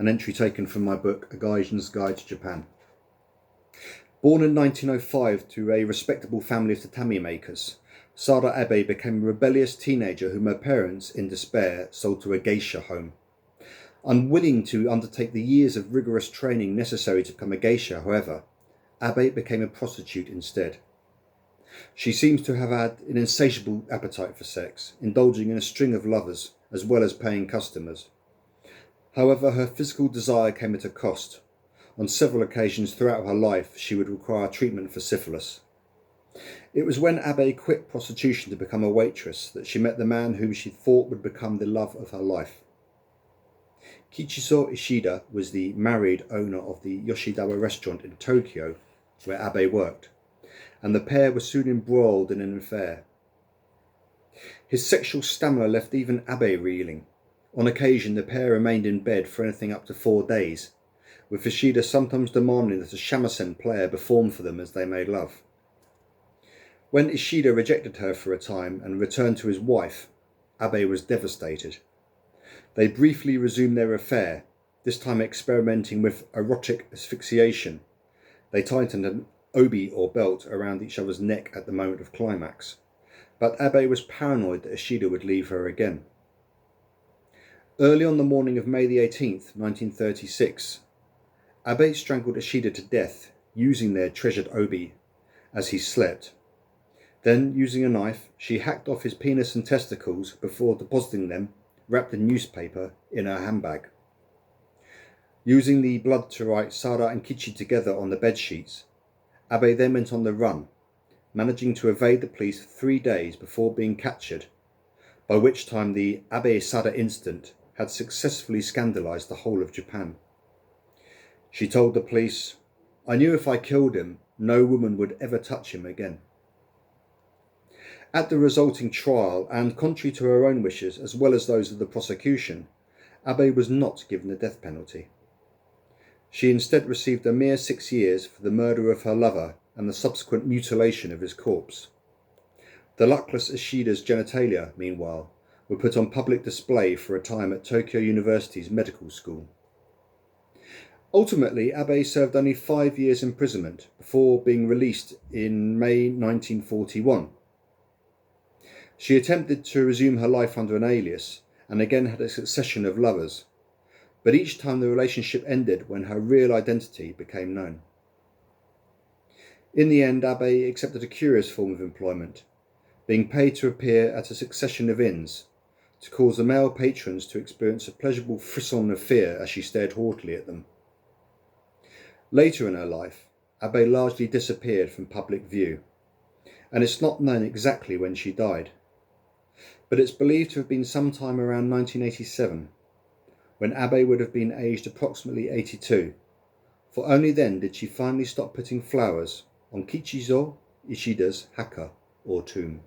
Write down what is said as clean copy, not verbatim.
an entry taken from my book, A Gaijin's Guide to Japan. Born in 1905 to a respectable family of tatami makers, Sada Abe became a rebellious teenager whom her parents, in despair, sold to a geisha home. Unwilling to undertake the years of rigorous training necessary to become a geisha, however, Abe became a prostitute instead. She seems to have had an insatiable appetite for sex, indulging in a string of lovers as well as paying customers. However, her physical desire came at a cost. On several occasions throughout her life, she would require treatment for syphilis. It was when Abe quit prostitution to become a waitress that she met the man whom she thought would become the love of her life. Kichizo Ishida was the married owner of the Yoshidawa restaurant in Tokyo, where Abe worked, and the pair were soon embroiled in an affair. His sexual stamina left even Abe reeling. On occasion, the pair remained in bed for anything up to 4 days, with Ishida sometimes demanding that a shamisen player perform for them as they made love. When Ishida rejected her for a time and returned to his wife, Abe was devastated. They briefly resumed their affair, this time experimenting with erotic asphyxiation. They tightened an obi or belt around each other's neck at the moment of climax, but Abe was paranoid that Ishida would leave her again. Early on the morning of May the 18th, 1936, Abe strangled Ishida to death using their treasured obi as he slept. Then, using a knife, she hacked off his penis and testicles before depositing them, wrapped in newspaper, in her handbag. Using the blood to write Sada and Kichi together on the bedsheets, Abe then went on the run, managing to evade the police 3 days before being captured, by which time the Abe-Sada incident had successfully scandalised the whole of Japan. She told the police, "I knew if I killed him, no woman would ever touch him again." At the resulting trial, and contrary to her own wishes as well as those of the prosecution, Abe was not given the death penalty. She instead received a mere 6 years for the murder of her lover and the subsequent mutilation of his corpse. The luckless Ishida's genitalia, meanwhile, were put on public display for a time at Tokyo University's medical school. Ultimately, Abe served only 5 years imprisonment before being released in May 1941. She attempted to resume her life under an alias and again had a succession of lovers, but each time the relationship ended when her real identity became known. In the end, Abe accepted a curious form of employment, being paid to appear at a succession of inns, to cause the male patrons to experience a pleasurable frisson of fear as she stared haughtily at them. Later in her life, Abe largely disappeared from public view, and it's not known exactly when she died, but it's believed to have been sometime around 1987, when Abe would have been aged approximately 82, for only then did she finally stop putting flowers on Kichizo Ishida's haka, or tomb.